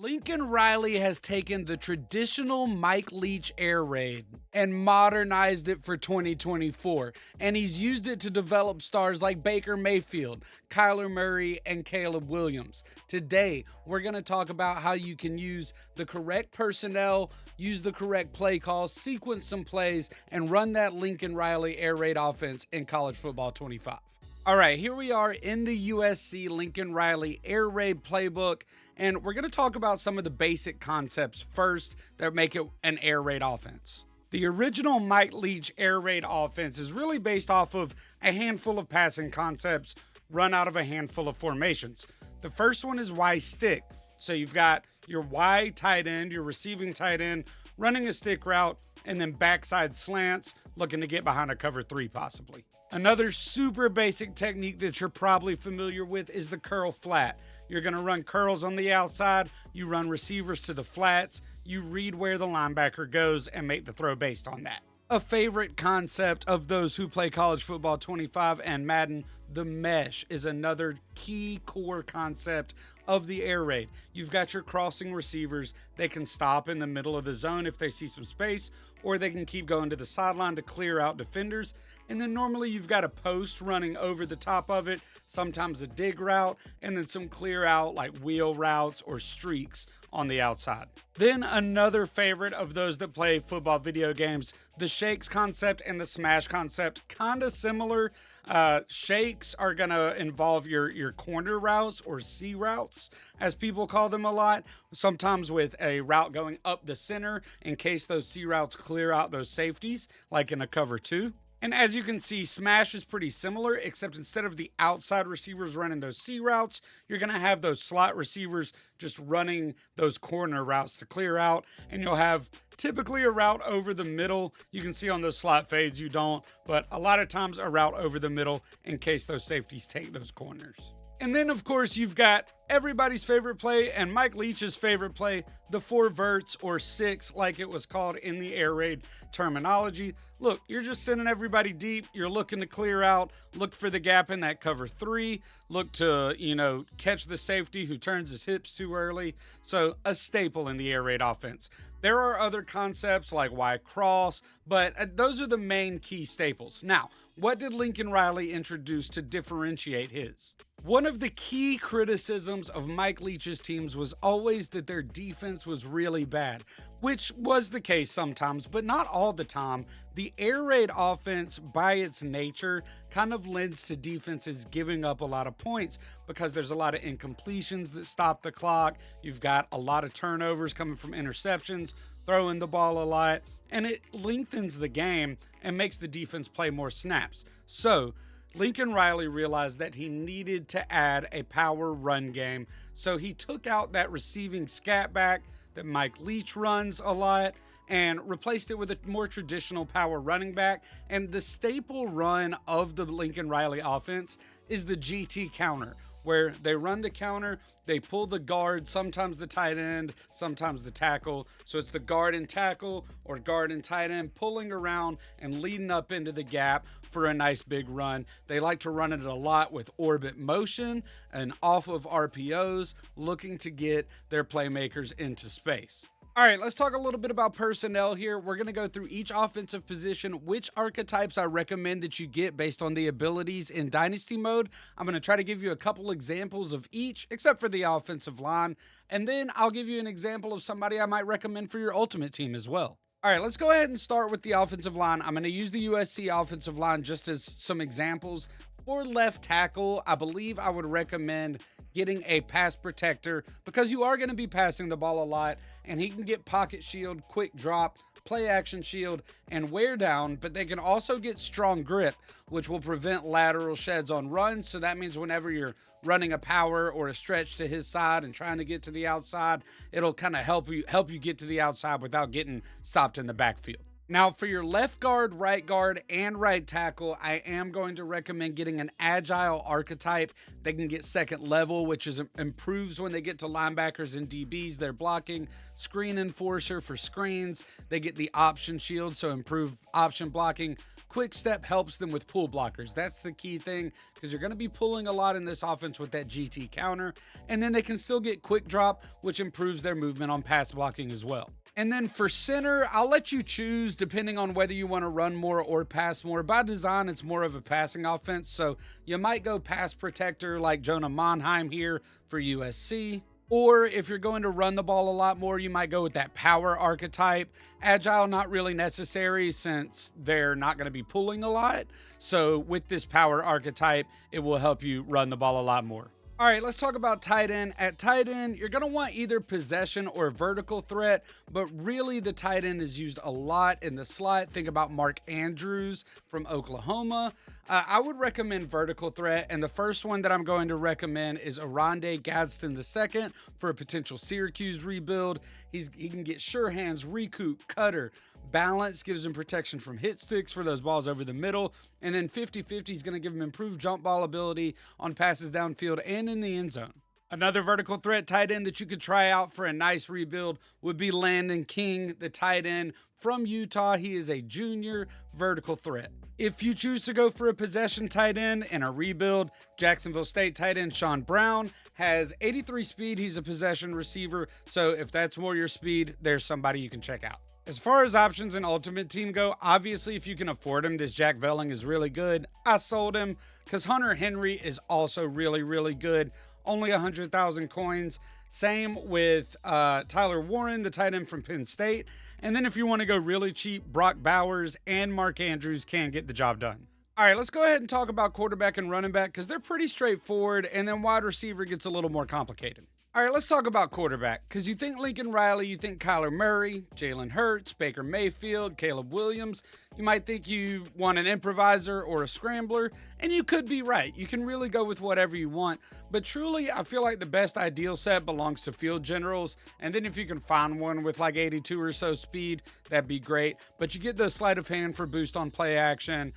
Lincoln Riley has taken the traditional Mike Leach air raid and modernized it for 2024, and he's used it to develop stars like Baker Mayfield, Kyler Murray, and Caleb Williams. Today, we're going to talk about how you can use the correct personnel, use the correct play calls, sequence some plays, and run that Lincoln Riley air raid offense in college football 25. All right, here we are in the USC Lincoln Riley air raid playbook, and we're going to talk about some of the basic concepts first that make it an air raid offense. The original Mike Leach air raid offense is really based off of a handful of passing concepts run out of a handful of formations. The first one is Y stick. So you've got your Y tight end, your receiving tight end, running a stick route, and then backside slants, looking to get behind a cover three possibly. Another super basic technique that you're probably familiar with is the curl flat. You're going to run curls on the outside, you run receivers to the flats, you read where the linebacker goes and make the throw based on that. A favorite concept of those who play college football 25 and Madden, the mesh is another key core concept of the air raid. You've got your crossing receivers. They can stop in the middle of the zone if they see some space, or they can keep going to the sideline to clear out defenders. And then normally you've got a post running over the top of it, sometimes a dig route, and then some clear out like wheel routes or streaks on the outside. Then another favorite of those that play football video games, the shakes concept and the smash concept, kind of similar. Shakes are going to involve your corner routes or C routes, as people call them a lot, sometimes with a route going up the center in case those C routes clear out those safeties, like in a cover two. And as you can see, smash is pretty similar, except instead of the outside receivers running those C routes, you're going to have those slot receivers just running those corner routes to clear out, and you'll have typically a route over the middle. You can see on those slot fades you don't, but a lot of times a route over the middle in case those safeties take those corners. And then, of course, you've got everybody's favorite play and Mike Leach's favorite play, the four verts or six, like it was called in the air raid terminology. Look, you're just sending everybody deep. You're looking to clear out, look for the gap in that cover three, look to, catch the safety who turns his hips too early. So a staple in the air raid offense. There are other concepts like Y cross, but those are the main key staples. Now, what did Lincoln Riley introduce to differentiate his? One of the key criticisms of Mike Leach's teams was always that their defense was really bad, which was the case sometimes, but not all the time. The air raid offense, by its nature, kind of lends to defenses giving up a lot of points because there's a lot of incompletions that stop the clock. You've got a lot of turnovers coming from interceptions, throwing the ball a lot, and it lengthens the game and makes the defense play more snaps. So Lincoln Riley realized that he needed to add a power run game, so he took out that receiving scat back that Mike Leach runs a lot and replaced it with a more traditional power running back. And the staple run of the Lincoln Riley offense is the GT counter, where they run the counter, they pull the guard, sometimes the tight end, sometimes the tackle. So it's the guard and tackle or guard and tight end pulling around and leading up into the gap for a nice big run. They like to run it a lot with orbit motion and off of RPOs, looking to get their playmakers into space. All right, let's talk a little bit about personnel here. We're going to go through each offensive position, which archetypes I recommend that you get based on the abilities in Dynasty mode. I'm going to try to give you a couple examples of each, except for the offensive line. And then I'll give you an example of somebody I might recommend for your ultimate team as well. All right, let's go ahead and start with the offensive line. I'm going to use the USC offensive line just as some examples. For left tackle, I believe I would recommend getting a pass protector because you are going to be passing the ball a lot, and he can get pocket shield, quick drop, play action shield, and wear down, but they can also get strong grip, which will prevent lateral sheds on runs. So that means whenever you're running a power or a stretch to his side and trying to get to the outside, it'll kind of help you get to the outside without getting stopped in the backfield. Now, for your left guard, and right tackle, I am going to recommend getting an agile archetype. They can get second level, which improves when they get to linebackers and DBs. They're blocking. Screen enforcer for screens. They get the option shield, so improve option blocking. Quick step helps them with pull blockers. That's the key thing, because you're going to be pulling a lot in this offense with that GT counter. And then they can still get quick drop, which improves their movement on pass blocking as well. And then for center, I'll let you choose depending on whether you want to run more or pass more. By design, it's more of a passing offense, so you might go pass protector like Jonah Monheim here for USC. Or if you're going to run the ball a lot more, you might go with that power archetype. Agile, not really necessary since they're not going to be pulling a lot. So with this power archetype, it will help you run the ball a lot more. All right, let's talk about tight end. At tight end, you're going to want either possession or vertical threat, but really the tight end is used a lot in the slot. Think about Mark Andrews from Oklahoma. I would recommend vertical threat, and the first one that I'm going to recommend is Oronde Gadsden II for a potential Syracuse rebuild. He can get sure hands, recoup, cutter. Balance gives him protection from hit sticks for those balls over the middle. And then 50-50 is going to give him improved jump ball ability on passes downfield and in the end zone. Another vertical threat tight end that you could try out for a nice rebuild would be Landon King, the tight end from Utah. He is a junior vertical threat. If you choose to go for a possession tight end in a rebuild, Jacksonville State tight end Sean Brown has 83 speed. He's a possession receiver. So if that's more your speed, there's somebody you can check out. As far as options in Ultimate Team go, obviously if you can afford him, this Jack Velling is really good. I sold him because Hunter Henry is also really, really good. Only 100,000 coins. Same with Tyler Warren, the tight end from Penn State. And then if you want to go really cheap, Brock Bowers and Mark Andrews can get the job done. All right, let's go ahead and talk about quarterback and running back because they're pretty straightforward, and then wide receiver gets a little more complicated. All right, let's talk about quarterback because you think Lincoln Riley, you think Kyler Murray, Jalen Hurts, Baker Mayfield, Caleb Williams. You might think you want an improviser or a scrambler, and you could be right. You can really go with whatever you want, but truly, I feel like the best ideal set belongs to field generals, and then if you can find one with like 82 or so speed, that'd be great. But you get the sleight of hand for boost on play action.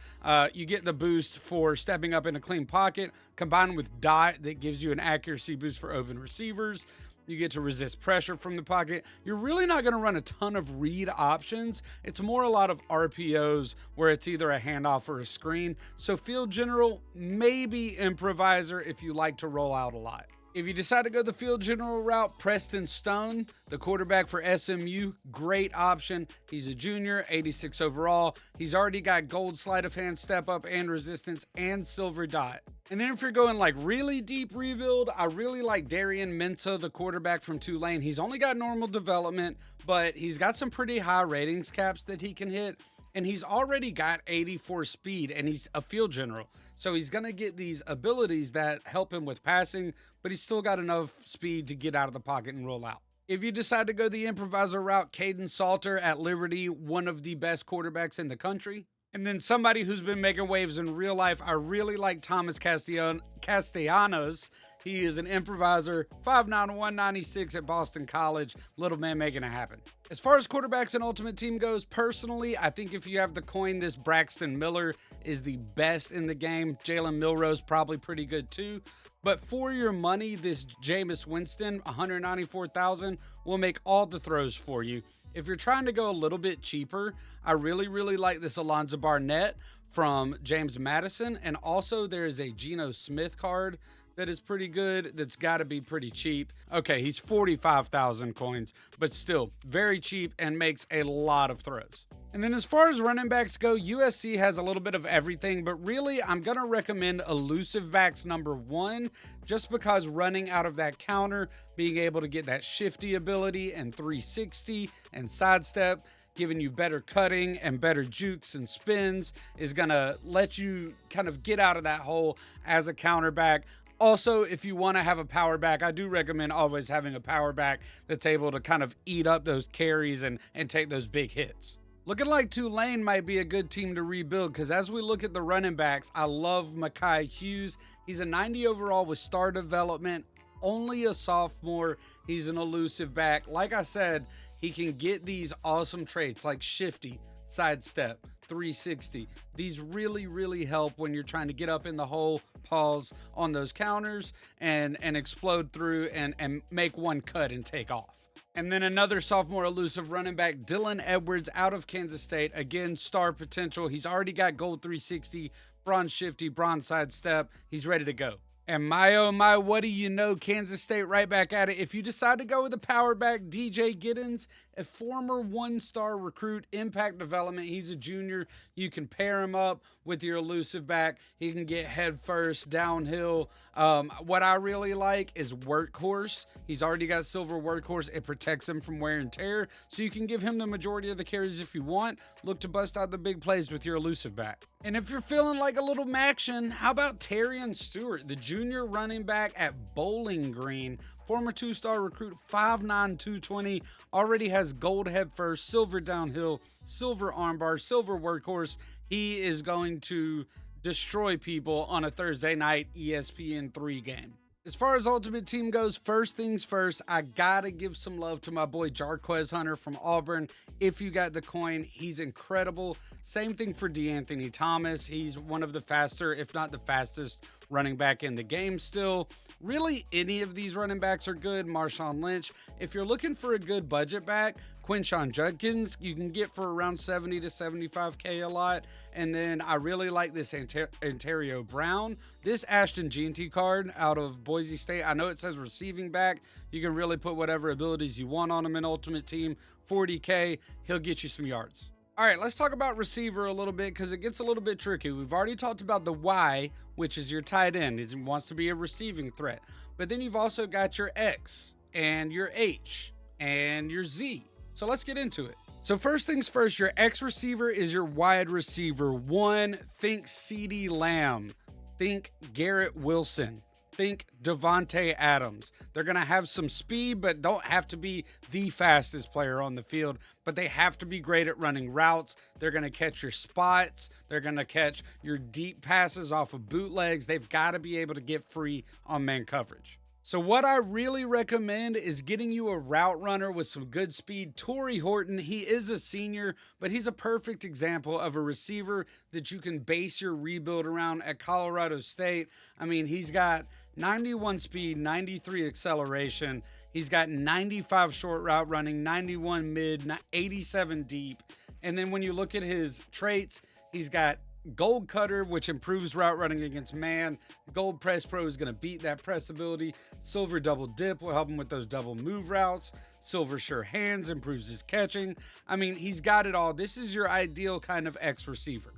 You get the boost for stepping up in a clean pocket, combined with dot that gives you an accuracy boost for open receivers. You get to resist pressure from the pocket. You're really not going to run a ton of read options. It's more a lot of RPOs where it's either a handoff or a screen. So field general, maybe improviser if you like to roll out a lot. If you decide to go the field general route, Preston Stone, the quarterback for SMU, great option. He's a junior, 86 overall. He's already got gold sleight of hand, step up, and resistance, and silver dot. And then if you're going like really deep rebuild, I really like Darian Mensah, the quarterback from Tulane. He's only got normal development, but he's got some pretty high ratings caps that he can hit. And he's already got 84 speed, and he's a field general. So he's going to get these abilities that help him with passing, but he's still got enough speed to get out of the pocket and roll out. If you decide to go the improviser route, Caden Salter at Liberty, one of the best quarterbacks in the country. And then somebody who's been making waves in real life, I really like Thomas Castellanos. He is an improviser, 5'9", 196 at Boston College. Little man making it happen. As far as quarterbacks and Ultimate Team goes, personally, I think if you have the coin, this Braxton Miller is the best in the game. Jalen Milroe's probably pretty good too. But for your money, this Jameis Winston, 194,000, will make all the throws for you. If you're trying to go a little bit cheaper, I really, really like this Alonzo Barnett from James Madison. And also there is a Geno Smith card that is pretty good. That's got to be pretty cheap. Okay, he's 45,000 coins, but still very cheap and makes a lot of throws. And then as far as running backs go, USC has a little bit of everything, but really I'm going to recommend elusive backs number 1, just because running out of that counter, being able to get that shifty ability and 360 and sidestep, giving you better cutting and better jukes and spins is going to let you kind of get out of that hole as a counterback. Also, if you want to have a power back, I do recommend always having a power back that's able to kind of eat up those carries and take those big hits. Looking like Tulane might be a good team to rebuild because as we look at the running backs, I love Mekhi Hughes. He's a 90 overall with star development, only a sophomore. He's an elusive back. Like I said, he can get these awesome traits like shifty, sidestep, 360. These really, really help when you're trying to get up in the hole, pause on those counters, and explode through and make one cut and take off. And then another sophomore elusive running back, Dylan Edwards out of Kansas State. Again, star potential. He's already got gold 360, bronze shifty, bronze sidestep. He's ready to go. And my oh my, what do you know? Kansas State right back at it. If you decide to go with a power back, DJ Giddens, a former one-star recruit, impact development. He's a junior. You can pair him up with your elusive back. He can get head first, downhill. What I really like is workhorse. He's already got silver workhorse. It protects him from wear and tear. So you can give him the majority of the carries if you want. Look to bust out the big plays with your elusive back. And if you're feeling like a little Maction, how about Terrion Stewart, the junior running back at Bowling Green? Former two-star recruit, 5'9", 220, already has gold head first, silver downhill, silver armbar, silver workhorse. He is going to destroy people on a Thursday night ESPN3 game. As far as Ultimate Team goes, first things first, I gotta give some love to my boy Jarquez Hunter from Auburn. If you got the coin, he's incredible. Same thing for DeAnthony Thomas. He's one of the faster, if not the fastest, running back in the game still. Really, any of these running backs are good. Marshawn Lynch. If you're looking for a good budget back, Quinshon Judkins, you can get for around 70 to 75K a lot. And then I really like this Ontario Brown. This Ashton Jeanty card out of Boise State. I know it says receiving back. You can really put whatever abilities you want on him in Ultimate Team. 40K, he'll get you some yards. All right, let's talk about receiver a little bit because it gets a little bit tricky. We've already talked about the Y, which is your tight end. It wants to be a receiving threat. But then you've also got your X and your H and your Z. So let's get into it. So first things first, your X receiver is your wide receiver one. Think CeeDee Lamb. Think Garrett Wilson. Think Devontae Adams. They're going to have some speed, but don't have to be the fastest player on the field, but they have to be great at running routes. They're going to catch your spots. They're going to catch your deep passes off of bootlegs. They've got to be able to get free on man coverage. So what I really recommend is getting you a route runner with some good speed. Torrey Horton, he is a senior, but he's a perfect example of a receiver that you can base your rebuild around at Colorado State. I mean, he's got 91 speed, 93 acceleration. He's got 95 short route running, 91 mid, 87 deep. And then when you look at his traits, he's got Gold Cutter, which improves route running against man. Gold Press Pro is going to beat that press ability. Silver Double Dip will help him with those double move routes. Silver Sure Hands improves his catching. I mean, he's got it all. This is your ideal kind of X receiver.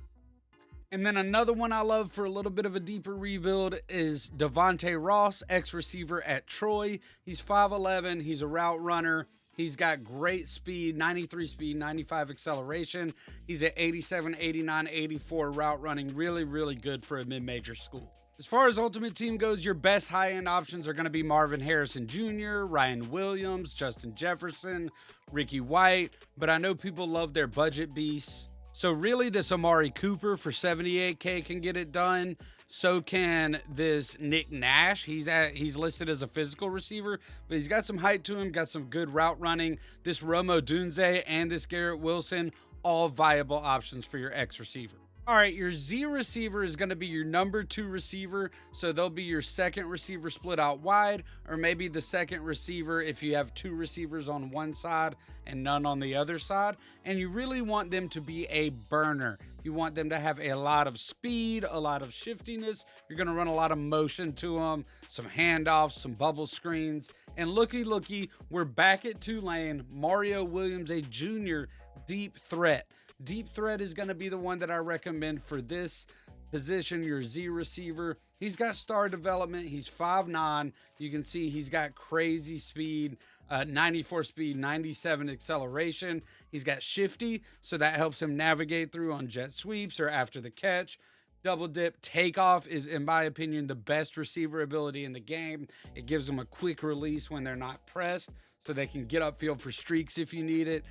And then another one I love for a little bit of a deeper rebuild is Devontae Ross, X receiver at Troy. He's 5'11". He's a route runner. He's got great speed, 93 speed, 95 acceleration. He's at 87, 89, 84 route running. Really, really good for a mid-major school. As far as Ultimate Team goes, your best high-end options are going to be Marvin Harrison Jr., Ryan Williams, Justin Jefferson, Ricky White. But I know people love their budget beasts. So really, this Amari Cooper for 78K can get it done. So can this Nick Nash. He's listed as a physical receiver, but he's got some height to him, got some good route running. This Romo Dunze and this Garrett Wilson, all viable options for your X receiver. All right, your Z receiver is going to be your number 2 receiver. So they'll be your second receiver split out wide, or maybe the second receiver if you have 2 receivers on one side and none on the other side. And you really want them to be a burner. You want them to have a lot of speed, a lot of shiftiness. You're going to run a lot of motion to them, some handoffs, some bubble screens. And looky, we're back at Tulane. Mario Williams, a junior deep threat. Deep threat is going to be the one that I recommend for this position, your Z receiver. He's got star development. He's 5'9". You can see he's got crazy speed, 94 speed, 97 acceleration. He's got shifty, so that helps him navigate through on jet sweeps or after the catch. Double dip takeoff is, in my opinion, the best receiver ability in the game. It gives them a quick release when they're not pressed, so they can get upfield for streaks if you need it.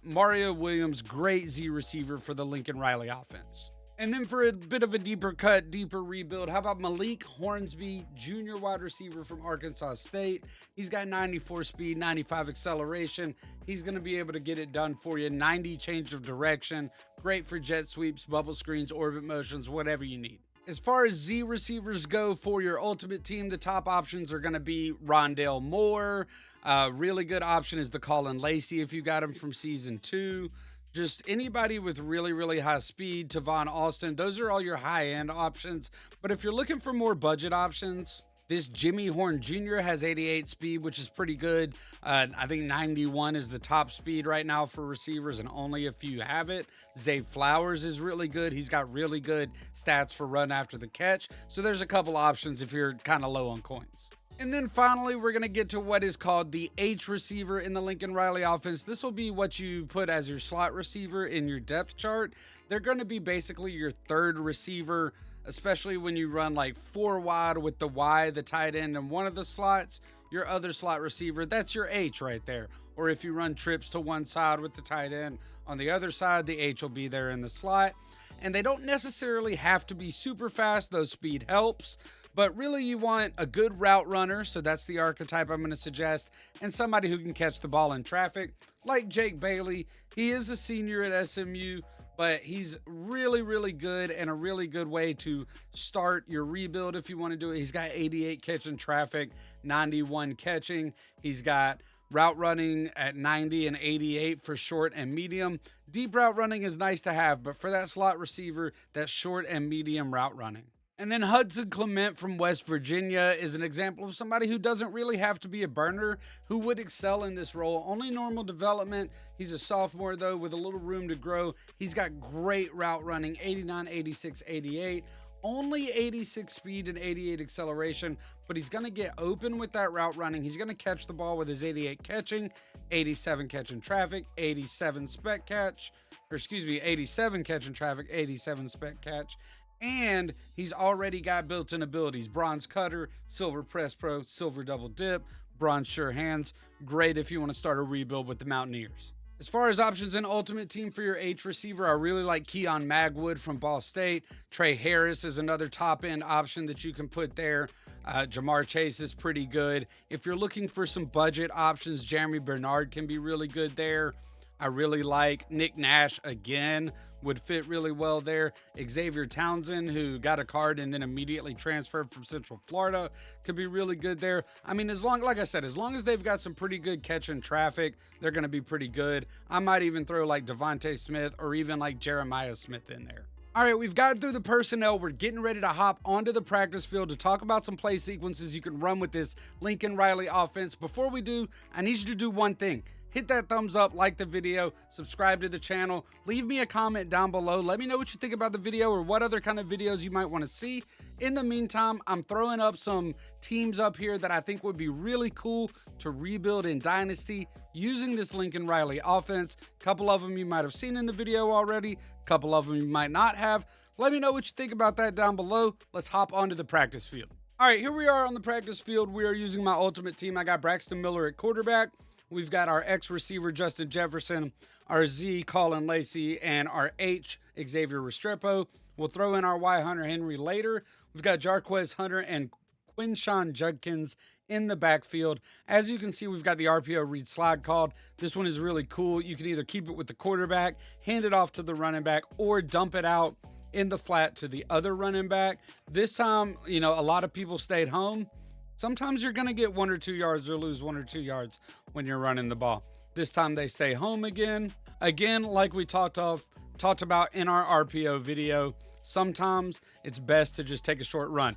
Mario Williams, great Z receiver for the Lincoln Riley offense. And then for a bit of a deeper cut, deeper rebuild, how about Malik Hornsby, junior wide receiver from Arkansas State? He's got 94 speed, 95 acceleration. He's going to be able to get it done for you. 90 change of direction. Great for jet sweeps, bubble screens, orbit motions, whatever you need. As far as Z receivers go for your Ultimate Team, the top options are going to be Rondale Moore, Really good option is the Colin Lacey if you got him from season 2. Just anybody with really, really high speed, Tavon Austin, those are all your high-end options. But if you're looking for more budget options, this Jimmy Horn Jr. has 88 speed, which is pretty good. I think 91 is the top speed right now for receivers, and only if you have it. Zay Flowers is really good. He's got really good stats for run after the catch. So there's a couple options if you're kind of low on coins. And then finally, we're going to get to what is called the H receiver in the Lincoln Riley offense. This will be what you put as your slot receiver in your depth chart. They're going to be basically your third receiver, especially when you run like 4 wide with the Y, the tight end, and one of the slots. Your other slot receiver, that's your H right there. Or if you run trips to one side with the tight end on the other side, the H will be there in the slot. And they don't necessarily have to be super fast, though speed helps. But really, you want a good route runner, so that's the archetype I'm going to suggest, and somebody who can catch the ball in traffic, like Jake Bailey. He is a senior at SMU, but he's really, really good and a really good way to start your rebuild if you want to do it. He's got 88 catching traffic, 91 catching. He's got route running at 90 and 88 for short and medium. Deep route running is nice to have, but for that slot receiver, that's short and medium route running. And then Hudson Clement from West Virginia is an example of somebody who doesn't really have to be a burner, who would excel in this role. Only normal development. He's a sophomore, though, with a little room to grow. He's got great route running, 89, 86, 88. Only 86 speed and 88 acceleration, but he's going to get open with that route running. He's going to catch the ball with his 88 catching, 87 catching traffic, 87 spec catch, 87 catching traffic, 87 spec catch. And he's already got built-in abilities. Bronze cutter, silver press pro, silver double dip, bronze sure hands. Great if you want to start a rebuild with the Mountaineers. As far as options in Ultimate Team for your H receiver, I really like Keon Magwood from Ball State. Trey Harris is another top-end option that you can put there. Jamar Chase is pretty good. If you're looking for some budget options, Jeremy Bernard can be really good there. I really like Nick Nash again, would fit really well there. Xavier Townsend, who got a card and then immediately transferred from Central Florida, could be really good there. I mean, like I said, as long as they've got some pretty good catching traffic, they're going to be pretty good. I might even throw like Devontae Smith or even like Jeremiah Smith in there. All right, we've gotten through the personnel. We're getting ready to hop onto the practice field to talk about some play sequences you can run with this Lincoln Riley offense. Before we do, I need you to do one thing. Hit that thumbs up, like the video, subscribe to the channel, leave me a comment down below. Let me know what you think about the video or what other kind of videos you might want to see. In the meantime, I'm throwing up some teams up here that I think would be really cool to rebuild in Dynasty using this Lincoln Riley offense. A couple of them you might have seen in the video already, a couple of them you might not have. Let me know what you think about that down below. Let's hop onto the practice field. All right, here we are on the practice field. We are using my Ultimate Team. I got Braxton Miller at quarterback. We've got our X receiver, Justin Jefferson, our Z, Colin Lacey, and our H, Xavier Restrepo. We'll throw in our Y, Hunter Henry later. We've got Jarquez Hunter and Quinshawn Judkins in the backfield. As you can see, we've got the RPO read slide called. This one is really cool. You can either keep it with the quarterback, hand it off to the running back, or dump it out in the flat to the other running back. This time, a lot of people stayed home. Sometimes you're going to get 1 or 2 yards or lose 1 or 2 yards when you're running the ball. This time they stay home again. Again, like we talked about in our RPO video, sometimes it's best to just take a short run.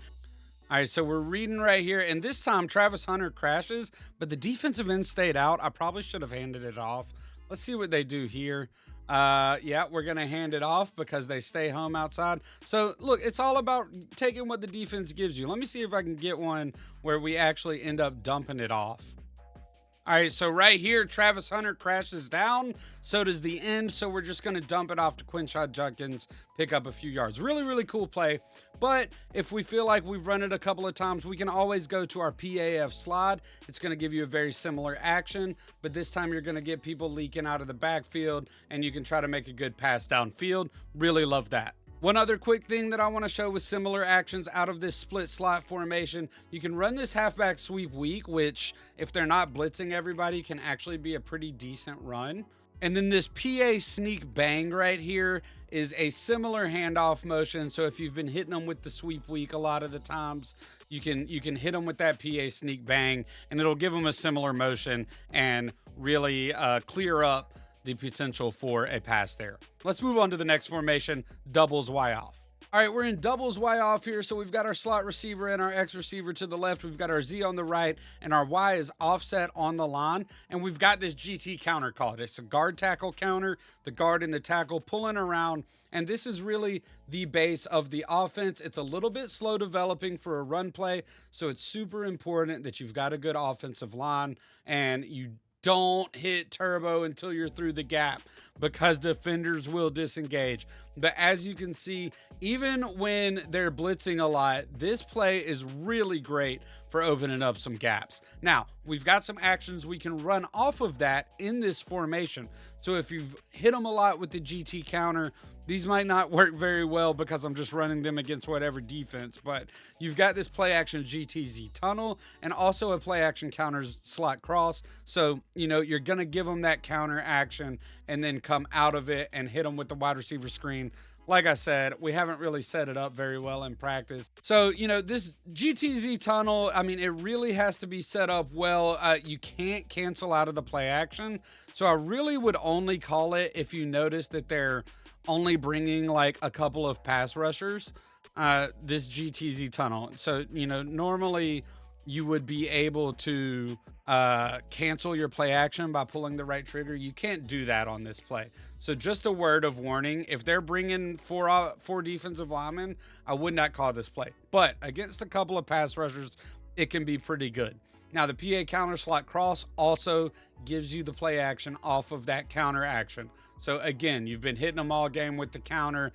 All right, so we're reading right here, and this time Travis Hunter crashes, but the defensive end stayed out. I probably should have handed it off. Let's see what they do here. Yeah, we're going to hand it off because they stay home outside. So, look, it's all about taking what the defense gives you. Let me see if I can get one where we actually end up dumping it off. All right, so right here, Travis Hunter crashes down. So does the end. So we're just going to dump it off to Quinshawn Judkins, pick up a few yards. Really, really cool play. But if we feel like we've run it a couple of times, we can always go to our PAF slide. It's going to give you a very similar action, but this time you're going to get people leaking out of the backfield, and you can try to make a good pass downfield. Really love that. One other quick thing that I want to show with similar actions out of this split slot formation, you can run this halfback sweep weak, which if they're not blitzing everybody can actually be a pretty decent run. And then this PA sneak bang right here is a similar handoff motion. So if you've been hitting them with the sweep weak a lot of the times, you can hit them with that PA sneak bang, and it'll give them a similar motion and really clear up the potential for a pass there. Let's move on to the next formation, doubles Y off. All right, we're in doubles Y off here. So we've got our slot receiver and our X receiver to the left. We've got our Z on the right, and our Y is offset on the line. And we've got this GT counter called. It's a guard tackle counter, the guard and the tackle pulling around. And this is really the base of the offense. It's a little bit slow developing for a run play. So it's super important that you've got a good offensive line and you don't hit turbo until you're through the gap, because defenders will disengage. But as you can see, even when they're blitzing a lot, this play is really great for opening up some gaps. Now, we've got some actions we can run off of that in this formation. So if you've hit them a lot with the GT counter, these might not work very well because I'm just running them against whatever defense, but you've got this play action GTZ tunnel and also a play action counters slot cross. So, you're going to give them that counter action and then come out of it and hit them with the wide receiver screen. Like I said, we haven't really set it up very well in practice. So, this GTZ tunnel, it really has to be set up well. You can't cancel out of the play action. So I really would only call it if you notice that they're only bringing like a couple of pass rushers, this GTZ tunnel. So, normally you would be able to cancel your play action by pulling the right trigger. You can't do that on this play. So just a word of warning, if they're bringing four defensive linemen, I would not call this play. But against a couple of pass rushers, it can be pretty good. Now, the PA counter slot cross also gives you the play action off of that counter action. So again, you've been hitting them all game with the counter,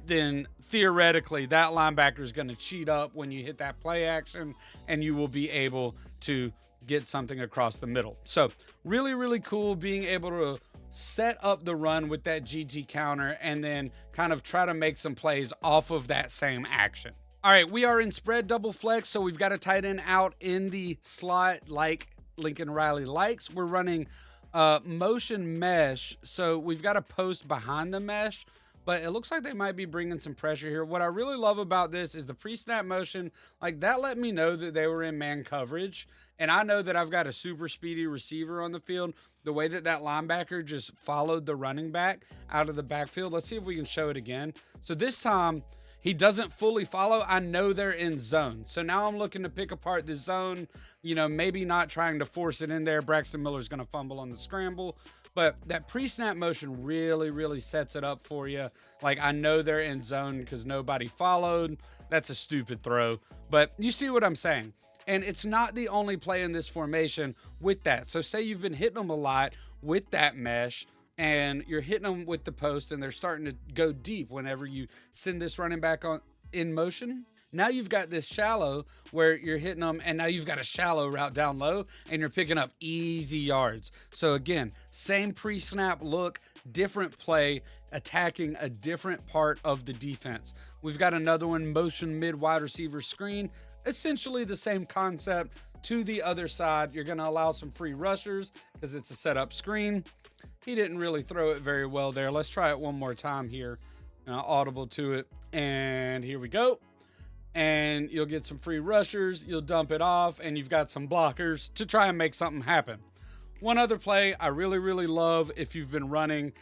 then theoretically that linebacker is going to cheat up when you hit that play action, and you will be able to get something across the middle. So really, really cool being able to set up the run with that GT counter and then kind of try to make some plays off of that same action. All right, we are in spread double flex, so we've got a tight end out in the slot like Lincoln Riley likes. We're running motion mesh, so we've got a post behind the mesh, but it looks like they might be bringing some pressure here. What I really love about this is the pre-snap motion. Like, that let me know that they were in man coverage, and I know that I've got a super speedy receiver on the field. The way that linebacker just followed the running back out of the backfield. Let's see if we can show it again. So this time, he doesn't fully follow. I know they're in zone. So now I'm looking to pick apart the zone, maybe not trying to force it in there. Braxton Miller's going to fumble on the scramble. But that pre-snap motion really, really sets it up for you. Like, I know they're in zone because nobody followed. That's a stupid throw. But you see what I'm saying. And it's not the only play in this formation with that. So say you've been hitting them a lot with that mesh, and you're hitting them with the post, and they're starting to go deep whenever you send this running back on in motion. Now you've got this shallow where you're hitting them, and now you've got a shallow route down low, and you're picking up easy yards. So again, same pre-snap look, different play, attacking a different part of the defense. We've got another one, motion mid wide receiver screen. Essentially the same concept to the other side. You're going to allow some free rushers because it's a setup screen. He didn't really throw it very well there. Let's try it one more time here. Audible to it. And here we go. And you'll get some free rushers. You'll dump it off, and you've got some blockers to try and make something happen. One other play I really, really love if you've been running,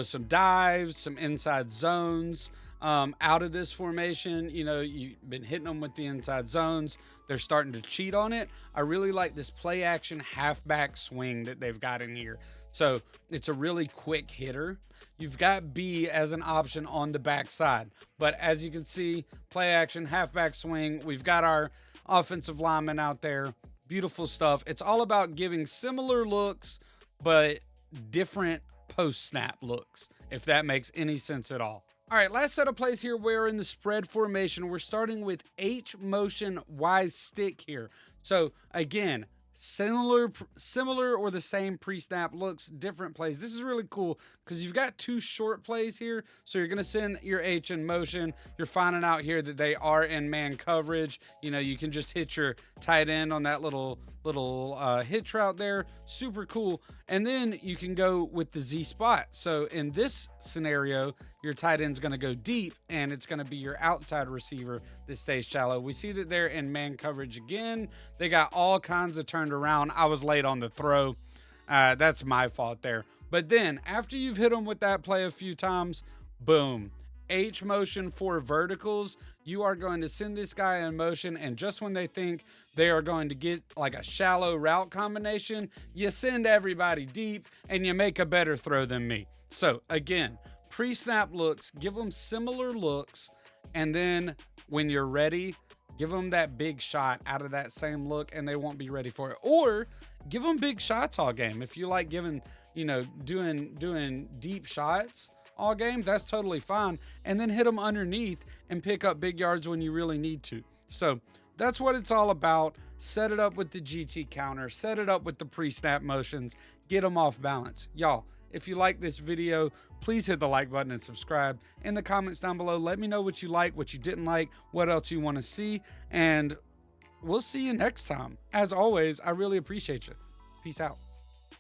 some dives, some inside zones out of this formation. You've been hitting them with the inside zones. They're starting to cheat on it. I really like this play action halfback swing that they've got in here. So it's a really quick hitter. You've got B as an option on the backside. But as you can see, play action, halfback swing. We've got our offensive lineman out there. Beautiful stuff. It's all about giving similar looks, but different post-snap looks, if that makes any sense at all. All right, last set of plays here. We're in the spread formation. We're starting with H motion Y stick here. So again, similar or the same pre-snap looks, different plays. This is really cool because you've got two short plays here. So you're going to send your H in motion. You're finding out here that they are in man coverage. You can just hit your tight end on that little hitch route there, super cool. And then you can go with the Z spot. So in this scenario, your tight end's going to go deep, and it's going to be your outside receiver that stays shallow. We see that they're in man coverage again. They got all kinds of turned around. I was late on the throw. That's my fault there. But then after you've hit them with that play a few times, boom, H motion for verticals. You are going to send this guy in motion, and just when they think they are going to get like a shallow route combination, you send everybody deep and you make a better throw than me. So again, pre-snap looks, give them similar looks, and then when you're ready, give them that big shot out of that same look and they won't be ready for it. Or give them big shots all game. If you like giving, doing deep shots all game, that's totally fine. And then hit them underneath and pick up big yards when you really need to. So that's what it's all about. Set it up with the GT counter, set it up with the pre-snap motions, get them off balance. Y'all, if you like this video, please hit the like button and subscribe. In the comments down below, let me know what you like, what you didn't like, what else you want to see, and we'll see you next time. As always, I really appreciate you. Peace out.